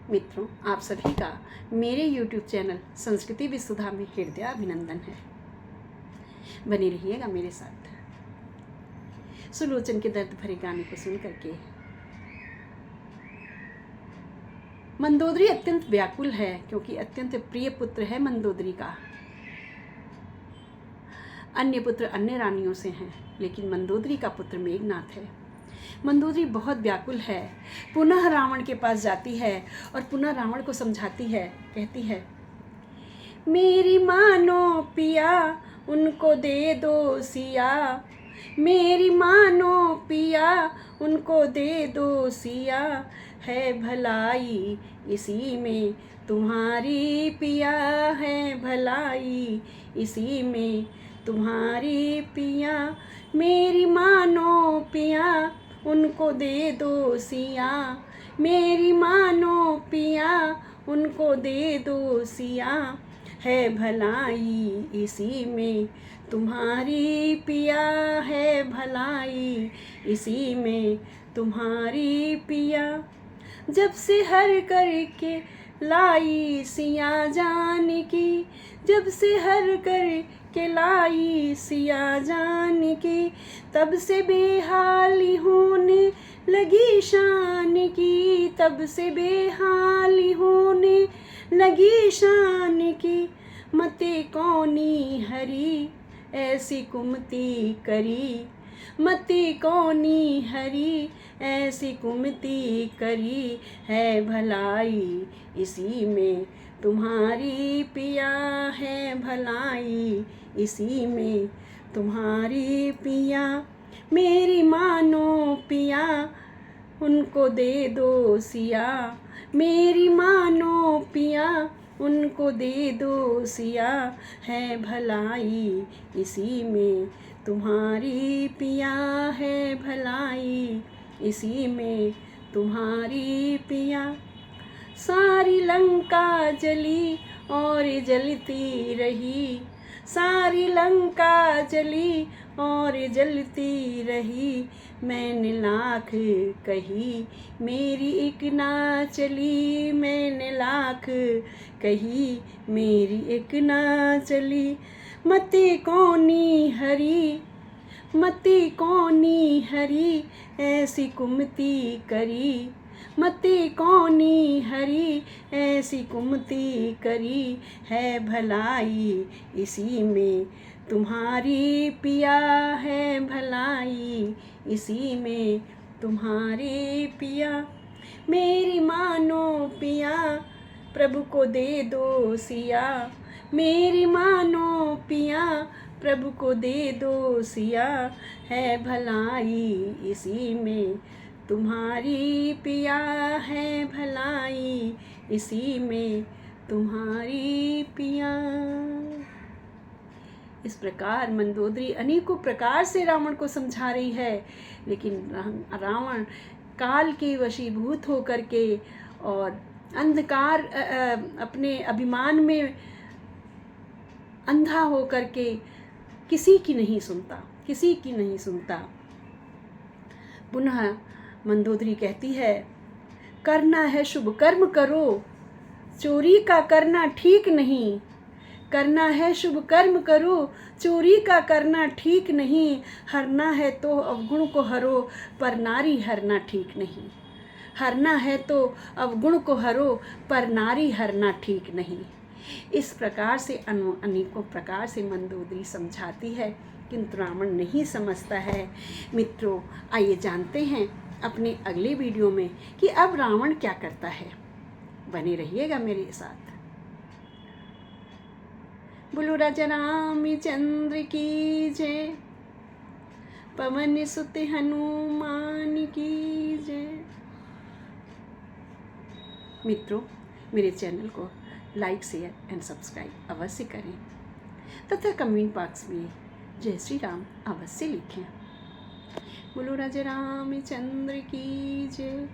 मित्रों, आप सभी का मेरे YouTube चैनल संस्कृति विसुधा में हृदय अभिनंदन है। बने रहिएगा मेरे साथ। सुलोचन के दर्द भरे गाने को सुन करके मंदोदरी अत्यंत व्याकुल है, क्योंकि अत्यंत प्रिय पुत्र है मंदोदरी का। अन्य पुत्र अन्य रानियों से हैं, लेकिन मंदोदरी का पुत्र मेघनाथ है। मंदोदरी बहुत व्याकुल है। पुनः रावण के पास जाती है और पुनः रावण को समझाती है। कहती है, मेरी मानो पिया उनको दे दो सिया, मेरी मानो पिया उनको दे दो सिया, है भलाई इसी में तुम्हारी पिया, है भलाई इसी में तुम्हारी पिया, मेरी मानो पिया उनको दे दो सिया, मेरी मानो पिया उनको दे दो सिया, है भलाई इसी में तुम्हारी पिया, है भलाई इसी में तुम्हारी पिया। जब से हर करके लाई सिया जान की, जब से हर करके लाई सिया जान की, तब से बेहाली होने लगी शान की, तब से बेहाली होने लगी शान की, मते कौनी हरी ऐसी कुमति करी, मते कौनी हरी ऐसी कुमति करी, है भलाई इसी में तुम्हारी पिया, है भलाई इसी में तुम्हारी पिया, मेरी मानो पिया उनको दे दो सिया, मेरी मानो पिया उनको दे दो सिया, है भलाई इसी में तुम्हारी पिया, है भलाई इसी में तुम्हारी पिया। सारी लंका जली और जलती रही, सारी लंका जली और जलती रही, मैंने लाख कही मेरी एक ना चली, मैंने लाख कही मेरी एक ना चली, मते कौनी हरी, मते कौनी हरी ऐसी कुमति करी, मते कौनी हरी ऐसी कुमति करी, है भलाई इसी में तुम्हारी पिया, है भलाई इसी में तुम्हारी पिया, मेरी मानो पिया प्रभु को दे दो सिया, मेरी मानो पिया प्रभु को दे दो सिया, है भलाई इसी में तुम्हारी पिया, है भलाई इसी में तुम्हारी पिया। इस प्रकार मंदोदरी अनेकों प्रकार से रावण को समझा रही है, लेकिन रावण काल के वशीभूत होकर के और अंधकार अपने अभिमान में अंधा होकर के किसी की नहीं सुनता, किसी की नहीं सुनता। पुनः मंदोदरी कहती है, करना है शुभ कर्म करो, चोरी का करना ठीक नहीं, करना है शुभ कर्म करो, चोरी का करना ठीक नहीं, हरना है तो अवगुण को हरो, पर नारी हरना ठीक नहीं, हरना है तो अवगुण को हरो, पर नारी हरना ठीक नहीं। इस प्रकार से अनेकों प्रकार से मंदोदरी समझाती है, किंतु रावण नहीं समझता है। मित्रों, आइए जानते हैं अपने अगले वीडियो में कि अब रावण क्या करता है। बने रहिएगा मेरे साथ। बोलो राजा रामचंद्र की जय, पवन सुत हनुमान की जय। मित्रों, मेरे चैनल को लाइक शेयर एंड सब्सक्राइब अवश्य करें तथा कमेंट बॉक्स में जय श्री राम अवश्य लिखें। बोलो राजा रामचंद्र की जय।